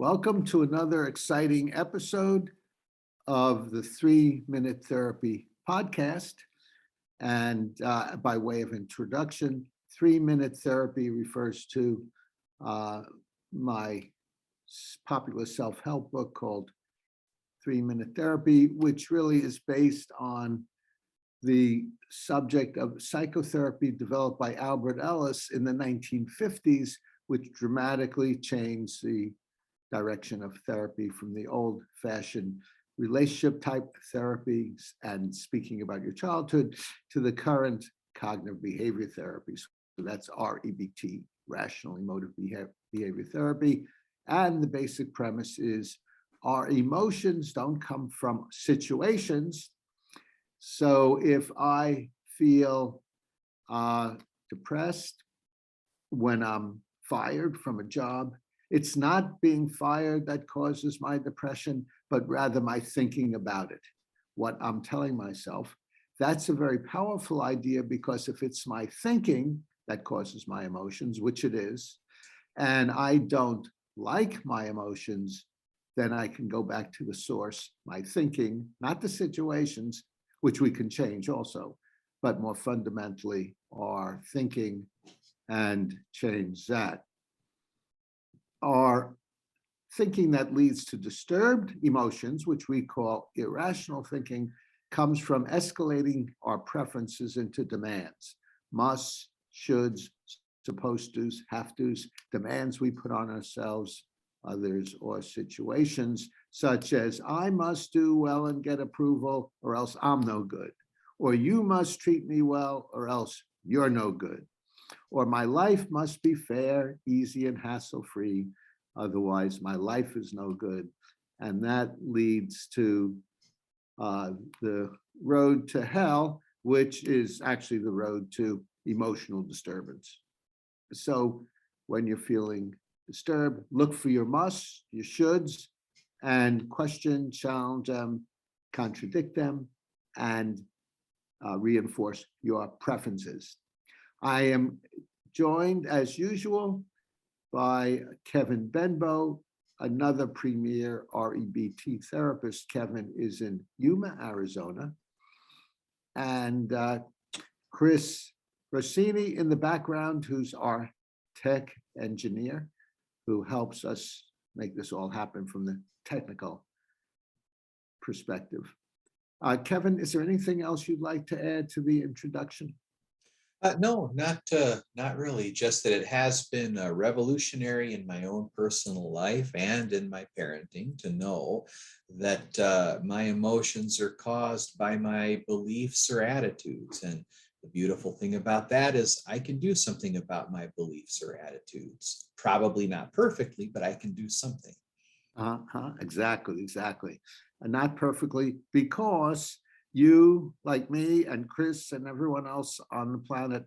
Welcome to another exciting episode of the 3-Minute Therapy podcast. And by way of introduction, 3-Minute Therapy refers to my popular self-help book called 3-Minute Therapy, which really is based on the subject of psychotherapy developed by Albert Ellis in the 1950s, which dramatically changed the direction of therapy from the old-fashioned relationship type therapies and speaking about your childhood to the current cognitive behavior therapies. So that's REBT, rational emotive behavior therapy. And the basic premise is our emotions don't come from situations. So if I feel depressed when I'm fired from a job, it's not being fired that causes my depression, but rather my thinking about it, what I'm telling myself. That's a very powerful idea, because if it's my thinking that causes my emotions, which it is, and I don't like my emotions, then I can go back to the source, my thinking, not the situations, which we can change also, but more fundamentally our thinking, and change that. Our thinking that leads to disturbed emotions, which we call irrational thinking, comes from escalating our preferences into demands. Musts, shoulds, supposed tos, have tos, demands we put on ourselves, others, or situations, such as I must do well and get approval or else I'm no good, or you must treat me well or else you're no good, or my life must be fair, easy, and hassle-free, otherwise my life is no good. And that leads to the road to hell, which is actually the road to emotional disturbance. So when you're feeling disturbed, look for your musts, your shoulds, and question, challenge them, contradict them, and reinforce your preferences. I am joined, as usual, by Kevin Benbow, another premier REBT therapist. Kevin is in Yuma, Arizona. And Chris Rossini in the background, who's our tech engineer, who helps us make this all happen from the technical perspective. Kevin, is there anything else you'd like to add to the introduction? No, not really. Just that it has been revolutionary in my own personal life and in my parenting to know that my emotions are caused by my beliefs or attitudes. And the beautiful thing about that is I can do something about my beliefs or attitudes. Probably not perfectly, but I can do something. Exactly. And not perfectly, because you, like me and Chris and everyone else on the planet,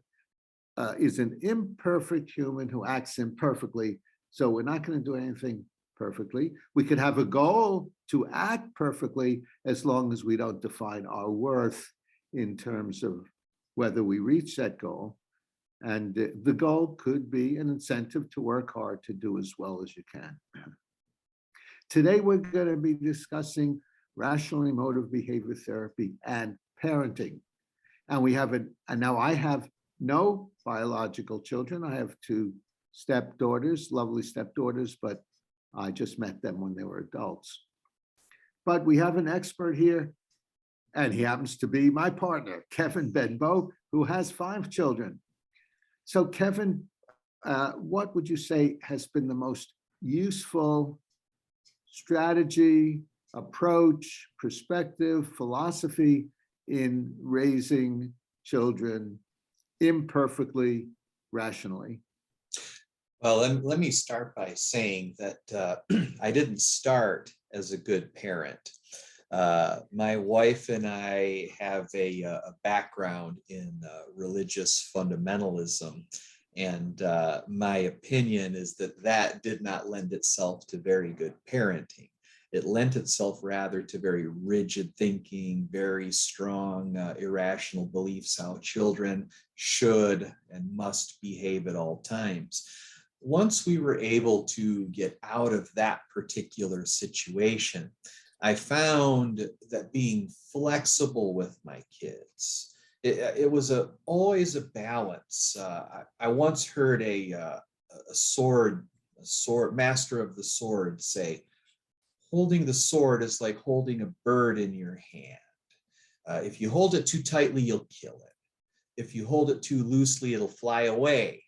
is an imperfect human who acts imperfectly. So we're not going to do anything perfectly. We could have a goal to act perfectly, as long as we don't define our worth in terms of whether we reach that goal. And the goal could be an incentive to work hard to do as well as you can. Today, we're going to be discussing rational emotive behavior therapy and parenting. And now I have no biological children. I have 2 stepdaughters, lovely stepdaughters, but I just met them when they were adults. But we have an expert here, and he happens to be my partner, Kevin Benbow, who has 5 children. So Kevin, what would you say has been the most useful strategy, approach, perspective, philosophy in raising children imperfectly, rationally? Well, let me start by saying that I didn't start as a good parent. My wife and I have a background in religious fundamentalism, and my opinion is that did not lend itself to very good parenting. It lent itself rather to very rigid thinking, very strong, irrational beliefs how children should and must behave at all times. once we were able to get out of that particular situation, I found that being flexible with my kids, it was always a balance. I once heard a sword master of the sword say, holding the sword is like holding a bird in your hand. If you hold it too tightly, you'll kill it. If you hold it too loosely, it'll fly away.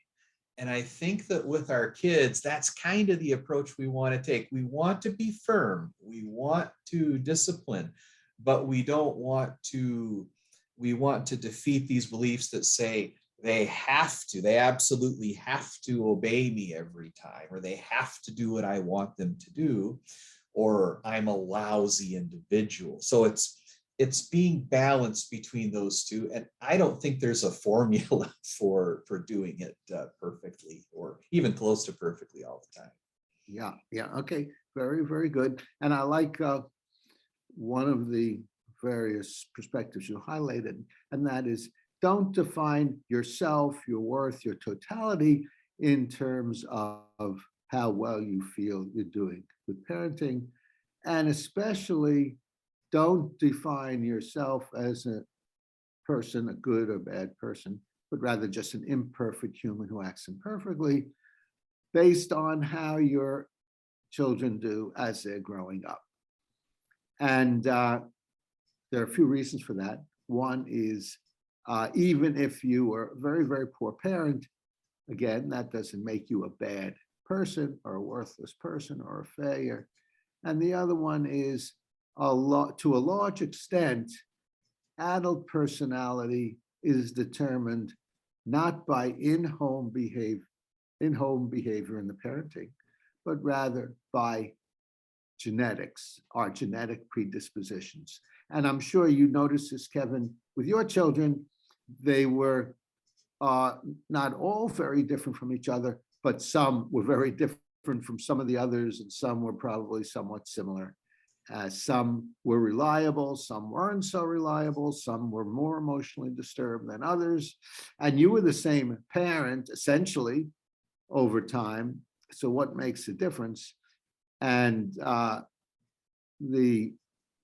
And I think that with our kids, that's kind of the approach we want to take. We want to be firm, we want to discipline, but we want to defeat these beliefs that say they absolutely have to obey me every time, or they have to do what I want them to do, or I'm a lousy individual. So it's being balanced between those two, and I don't think there's a formula for doing it perfectly, or even close to perfectly all the time. Yeah, yeah, okay, very, very good. And I like one of the various perspectives you highlighted, and that is, don't define yourself, your worth, your totality in terms of how well you feel you're doing with parenting, and especially don't define yourself as a person, a good or bad person, but rather just an imperfect human who acts imperfectly based on how your children do as they're growing up. And there are a few reasons for that. One is, even if you are a very, very poor parent, again, that doesn't make you a bad person or a worthless person or a failure. And the other one is, to a large extent, adult personality is determined not by in-home behavior in the parenting, but rather by genetics, our genetic predispositions. And I'm sure you noticed this, Kevin, with your children. They were not all very different from each other, but some were very different from some of the others, and some were probably somewhat similar. Some were reliable, some weren't so reliable, some were more emotionally disturbed than others. And you were the same parent, essentially, over time. So what makes a difference? And the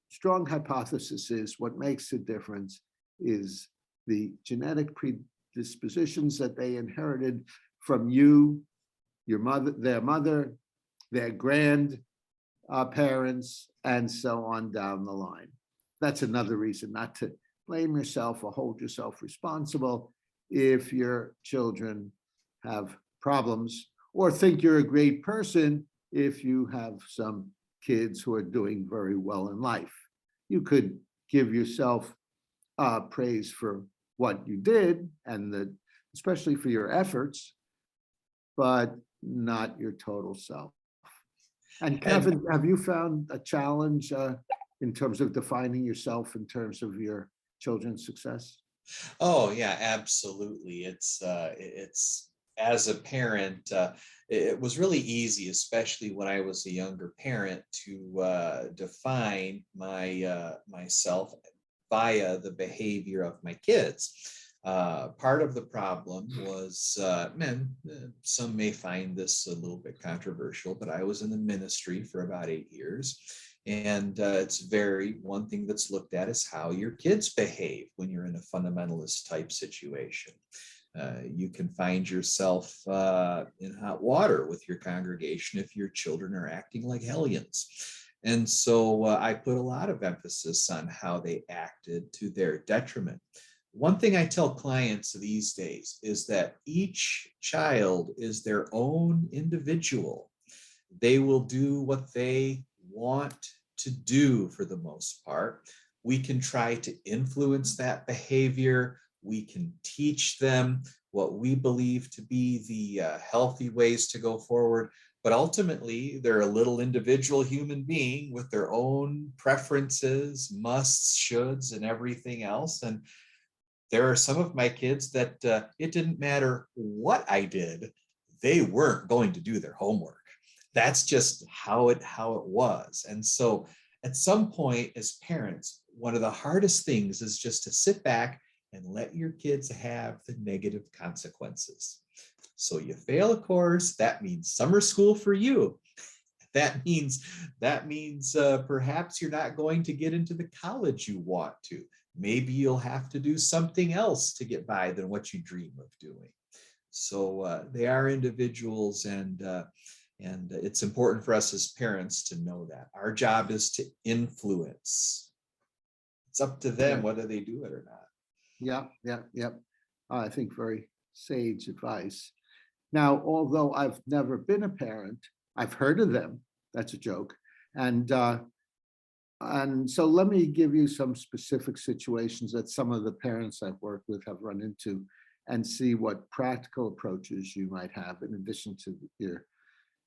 strong hypothesis is what makes a difference is the genetic predispositions that they inherited from you, your mother, their grandparents, and so on down the line. That's another reason not to blame yourself or hold yourself responsible if your children have problems, or think you're a great person if you have some kids who are doing very well in life. You could give yourself praise for what you did, and especially for your efforts, but not your total self. And Kevin, have you found a challenge in terms of defining yourself in terms of your children's success? Oh yeah, absolutely. It's as a parent, it was really easy, especially when I was a younger parent, to define myself via the behavior of my kids. Part of the problem was, some may find this a little bit controversial, but I was in the ministry for about 8 years. And it's one thing that's looked at is how your kids behave when you're in a fundamentalist type situation. You can find yourself in hot water with your congregation if your children are acting like hellions. And so I put a lot of emphasis on how they acted to their detriment. One thing I tell clients these days is that each child is their own individual. They will do what they want to do for the most part. We can try to influence that behavior. We can teach them what we believe to be the healthy ways to go forward. But ultimately, they're a little individual human being with their own preferences, musts, shoulds, and everything else. And there are some of my kids that it didn't matter what I did, they weren't going to do their homework. That's just how it was. And so at some point as parents, one of the hardest things is just to sit back and let your kids have the negative consequences. So you fail a course, that means summer school for you. That means perhaps you're not going to get into the college you want to. Maybe you'll have to do something else to get by than what you dream of doing. So they are individuals, and it's important for us as parents to know that our job is to influence. It's up to them Yeah. whether they do it or not. Yeah. I think very sage advice. Now, although I've never been a parent, I've heard of them. That's a joke. And so let me give you some specific situations that some of the parents I've worked with have run into, and see what practical approaches you might have in addition to your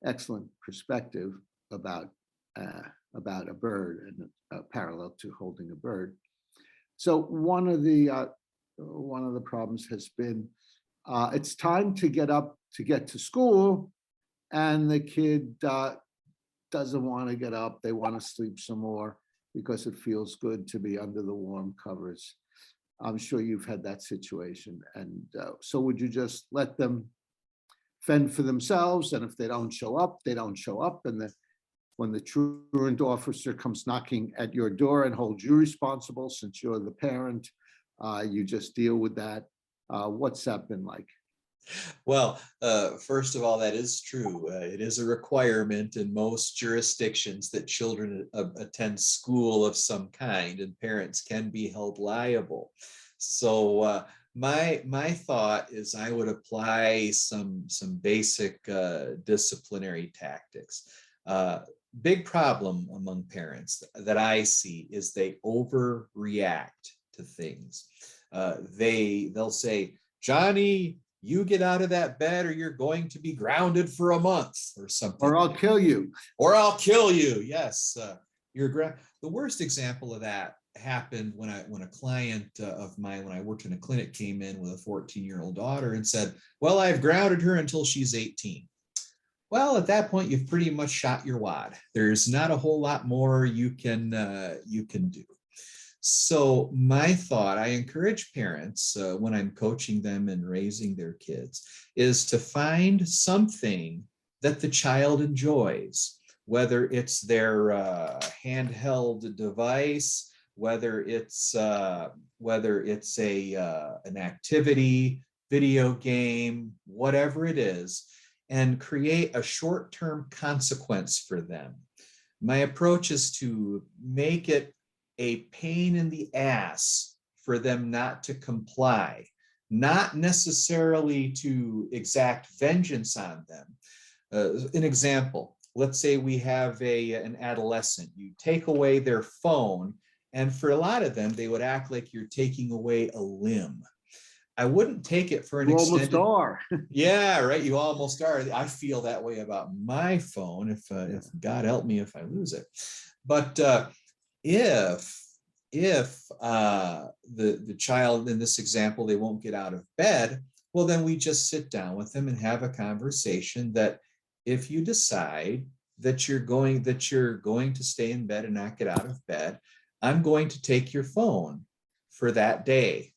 excellent perspective about a bird and parallel to holding a bird. So one of the problems has been it's time to get up to get to school, and the kid doesn't want to get up. They want to sleep some more because it feels good to be under the warm covers. I'm sure you've had that situation. And so would you just let them fend for themselves? And if they don't show up, they don't show up. And when the truant officer comes knocking at your door and holds you responsible, since you're the parent, you just deal with that. What's that been like? Well, first of all, that is true. It is a requirement in most jurisdictions that children attend school of some kind, and parents can be held liable. So my thought is I would apply some basic disciplinary tactics. Big problem among parents that I see is they overreact to things. They'll say, Johnny, you get out of that bed or you're going to be grounded for a month or something. Or I'll kill you. Or I'll kill you. Yes. The worst example of that happened when a client of mine, when I worked in a clinic, came in with a 14-year-old daughter and said, well, I've grounded her until she's 18. Well, at that point, you've pretty much shot your wad. There's not a whole lot more you can do. So my thought, I encourage parents when I'm coaching them and raising their kids, is to find something that the child enjoys, whether it's their handheld device, whether it's an activity, video game, whatever it is, and create a short-term consequence for them. My approach is to make it a pain in the ass for them not to comply, not necessarily to exact vengeance on them. An example, let's say we have an adolescent, you take away their phone, and for a lot of them, they would act like you're taking away a limb. I wouldn't take it for an extended. You almost are. Yeah, right. You almost are. I feel that way about my phone. If God help me if I lose it. But if the child in this example, they won't get out of bed, well, then we just sit down with them and have a conversation that if you decide that you're going to stay in bed and not get out of bed, I'm going to take your phone for that day,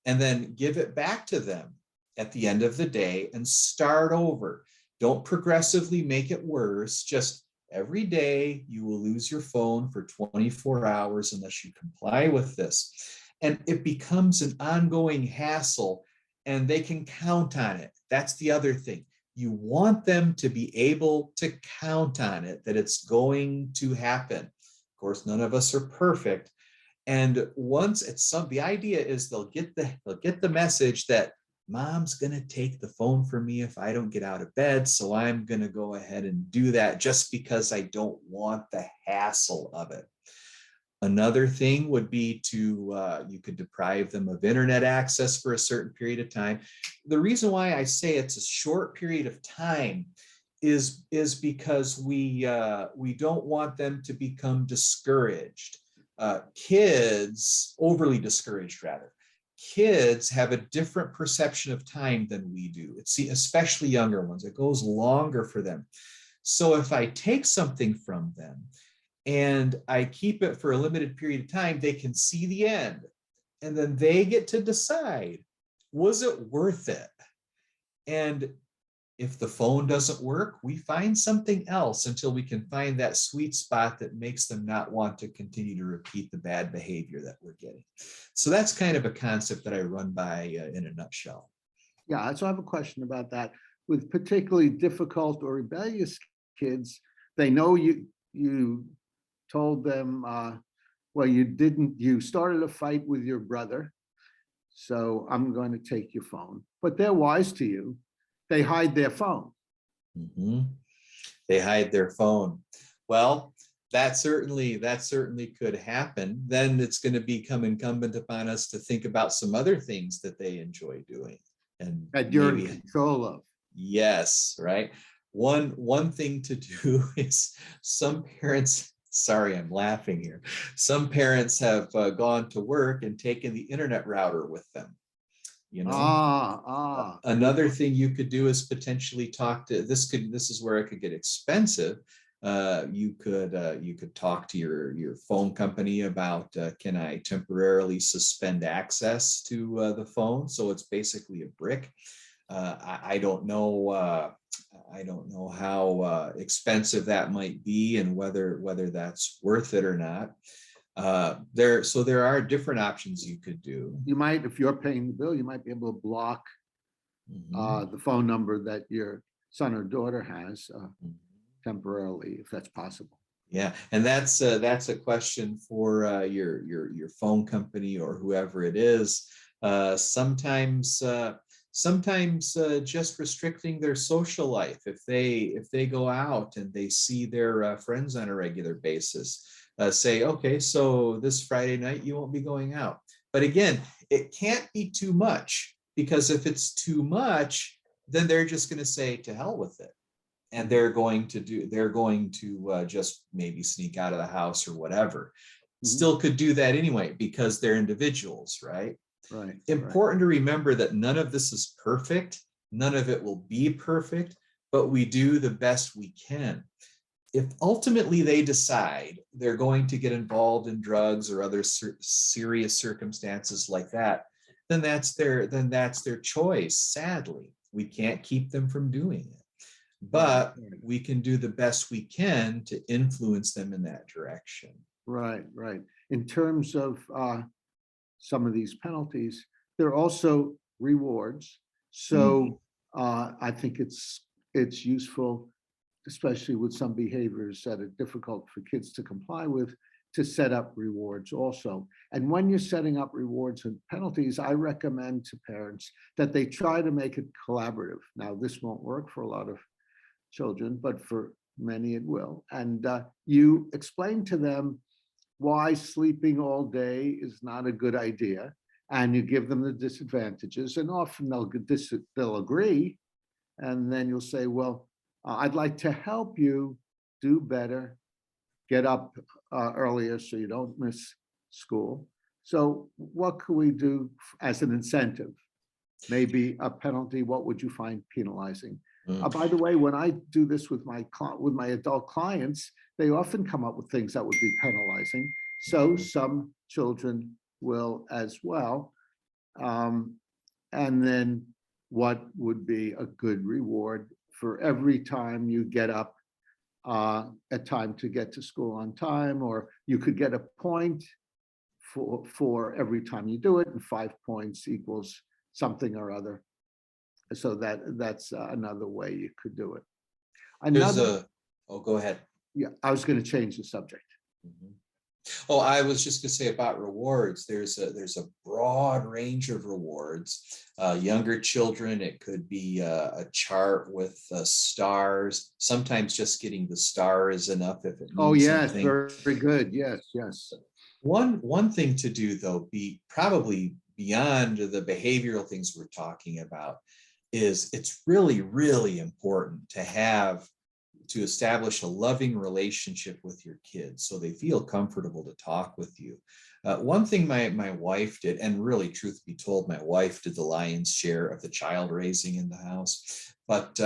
and then give it back to them at the end of the day and start over. Don't progressively make it worse. Just every day you will lose your phone for 24 hours unless you comply with this. And it becomes an ongoing hassle, and they can count on it. That's the other thing. You want them to be able to count on it, that it's going to happen. Of course, none of us are perfect. And once the idea is they'll get the message that mom's going to take the phone from me if I don't get out of bed. So I'm going to go ahead and do that just because I don't want the hassle of it. Another thing would be you could deprive them of internet access for a certain period of time. The reason why I say it's a short period of time is because we don't want them to become discouraged. Overly discouraged rather. Kids have a different perception of time than we do. Especially younger ones, it goes longer for them. So if I take something from them and I keep it for a limited period of time, they can see the end. And then they get to decide, was it worth it? And if the phone doesn't work, we find something else until we can find that sweet spot that makes them not want to continue to repeat the bad behavior that we're getting. So that's kind of a concept that I run by in a nutshell. Yeah, so I have a question about that. With particularly difficult or rebellious kids, they know you told them, well, you started a fight with your brother, so I'm going to take your phone. But they're wise to you. They hide their phone. Mhm. They hide their phone. Well, that certainly could happen. Then it's going to become incumbent upon us to think about some other things that they enjoy doing, and That you're in maybe, control of. yes, right. One thing to do is, some parents, sorry, I'm laughing here. Some parents have gone to work and taken the internet router with them. You know, another thing you could do is potentially talk to, this is where it could get expensive. You could talk to your phone company about, can I temporarily suspend access to the phone? So it's basically a brick. I don't know. I don't know how expensive that might be, and whether that's worth it or not. So there are different options you could do. You might, if you're paying the bill, you might be able to block the phone number that your son or daughter has temporarily, if that's possible. Yeah, and that's a question for your phone company or whoever it is. Sometimes just restricting their social life, if they go out and they see their friends on a regular basis, say, okay, so this Friday night you won't be going out. But again, it can't be too much, because if it's too much, then they're just going to say to hell with it, and they're going to just maybe sneak out of the house or whatever. Still could do that anyway, because they're individuals, right? Right. Important to remember that none of this is perfect. None of it will be perfect, but we do the best we can. If ultimately they decide they're going to get involved in drugs or other serious circumstances like that, then that's their choice. Sadly, we can't keep them from doing it, but we can do the best we can to influence them in that direction. Right. In terms of some of these penalties, there are also rewards. So I think it's useful, especially with some behaviors that are difficult for kids to comply with, to set up rewards also. And when you're setting up rewards and penalties, I recommend to parents that they try to make it collaborative. Now, this won't work for a lot of children, but for many it will. And you explain to them why sleeping all day is not a good idea, and you give them the disadvantages, and often they'll agree, and then you'll say, well, I'd like to help you do better, get up earlier so you don't miss school. So what could we do as an incentive? Maybe a penalty. What would you find penalizing? By the way, when I do this with my adult clients, they often come up with things that would be penalizing. So some children will as well. And then what would be a good reward for every time you get up at time to get to school on time? Or you could get a point for every time you do it, and 5 points equals something or other. So that's another way you could do it. Go ahead. Yeah, I was going to change the subject. Oh, I was just going to say about rewards. There's a broad range of rewards. Younger children, it could be a chart with stars. Sometimes just getting the star is enough if it means something. Very good. Yes. One thing to do, though, probably beyond the behavioral things we're talking about, is it's really, really important to establish a loving relationship with your kids so they feel comfortable to talk with you. One thing my wife did, and really, truth be told, my wife did the lion's share of the child raising in the house. But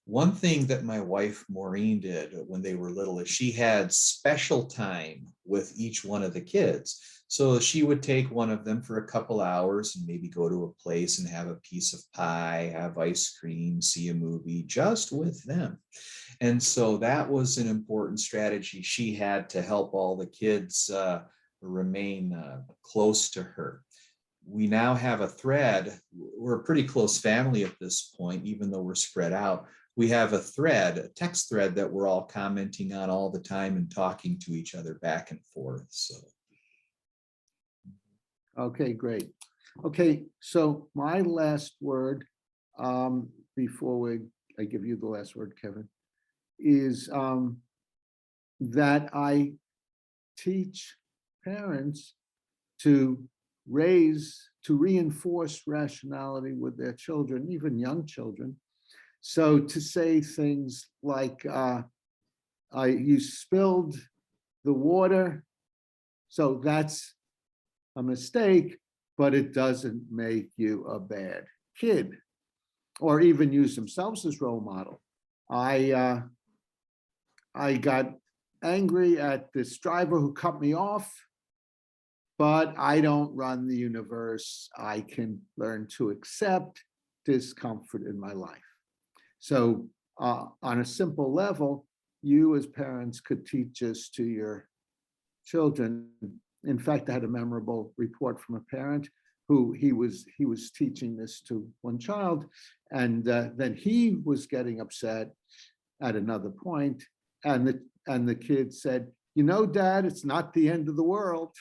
one thing that my wife Maureen did when they were little is she had special time with each one of the kids. So she would take one of them for a couple hours and maybe go to a place and have a piece of pie, have ice cream, see a movie just with them. And so that was an important strategy she had to help all the kids remain close to her. We now have a thread. We're a pretty close family at this point, even though we're spread out. We have a thread, a text thread that we're all commenting on all the time and talking to each other back and forth. So, Okay, great. Okay, so my last word, before I give you the last word, Kevin, is that I teach parents to reinforce rationality with their children, even young children. So to say things like, you spilled the water, so that's a mistake, but it doesn't make you a bad kid. Or even use themselves as role model. I got angry at this driver who cut me off, but I don't run the universe. I can learn to accept discomfort in my life. So on a simple level, you as parents could teach this to your children. In fact, I had a memorable report from a parent who he was teaching this to one child, and then he was getting upset at another point, and the kid said, "You know, Dad, it's not the end of the world."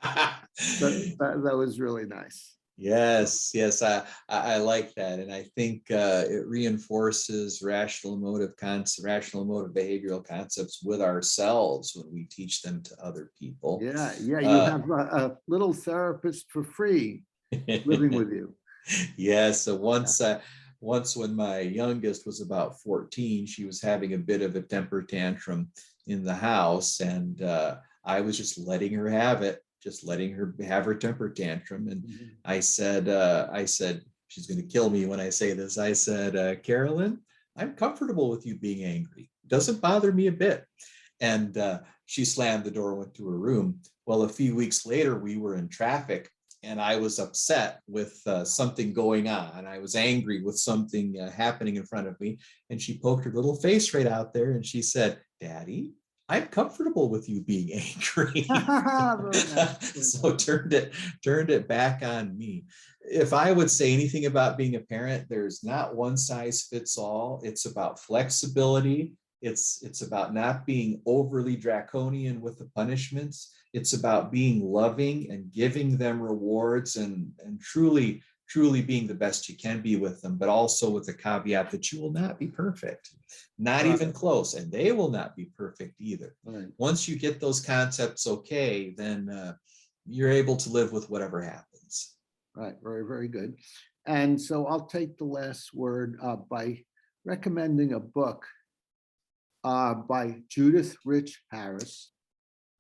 That was really nice. yes, yes, I like that, and I think it reinforces rational emotive behavioral concepts with ourselves when we teach them to other people. Yeah, you have a little therapist for free living with you. Yes, so once when my youngest was about 14, she was having a bit of a temper tantrum in the house, and I was just letting her have it, just letting her have her temper tantrum. And I said, she's going to kill me when I say this. I said, Carolyn, I'm comfortable with you being angry. It doesn't bother me a bit. And she slammed the door, went to her room. Well, a few weeks later, we were in traffic, and I was upset with something going on. I was angry with something happening in front of me. And she poked her little face right out there and she said, Daddy, I'm comfortable with you being angry. So turned it back on me. If I would say anything about being a parent, there's not one size fits all. It's about flexibility. It's about not being overly draconian with the punishments. It's about being loving and giving them rewards and truly being the best you can be with them, but also with the caveat that you will not be perfect, not even close, and they will not be perfect either. Right. Once you get those concepts okay, then you're able to live with whatever happens. Right, very, very good. And so I'll take the last word by recommending a book by Judith Rich Harris,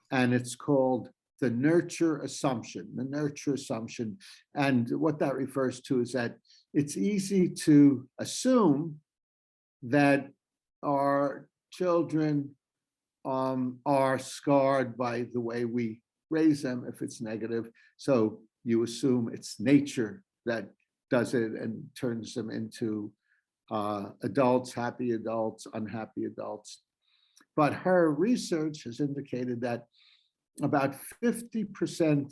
and it's called The Nurture Assumption. The Nurture Assumption, and what that refers to is that it's easy to assume that our children are scarred by the way we raise them if it's negative. So you assume it's nature that does it and turns them into adults, happy adults, unhappy adults. But her research has indicated that about 50%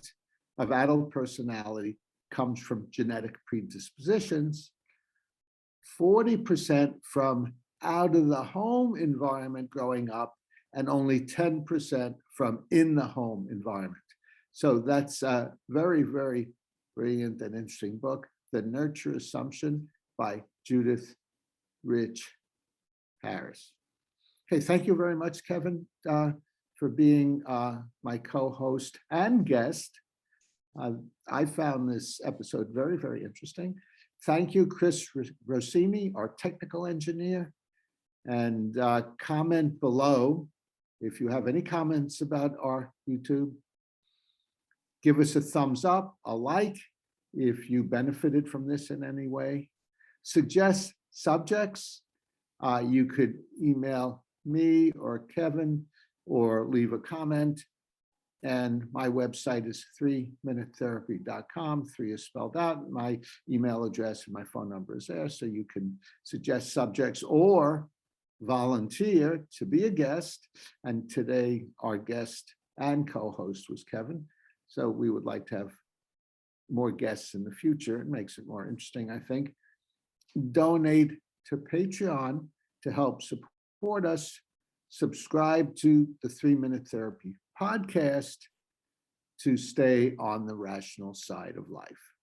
of adult personality comes from genetic predispositions, 40% from out of the home environment growing up, and only 10% from in the home environment. So that's a very, very brilliant and interesting book, The Nurture Assumption by Judith Rich Harris. Okay, thank you very much, Kevin, for being my co-host and guest. I found this episode very, very interesting. Thank you, Chris Rossini, our technical engineer. And comment below if you have any comments about our YouTube. Give us a thumbs up, a like, if you benefited from this in any way. Suggest subjects. You could email me or Kevin or leave a comment. And my website is 3minutetherapy.com. 3 is spelled out. My email address and my phone number is there. So you can suggest subjects or volunteer to be a guest. And today our guest and co-host was Kevin. So we would like to have more guests in the future. It makes it more interesting, I think. Donate to Patreon to help support us. Subscribe to the 3-Minute Therapy podcast to stay on the rational side of life.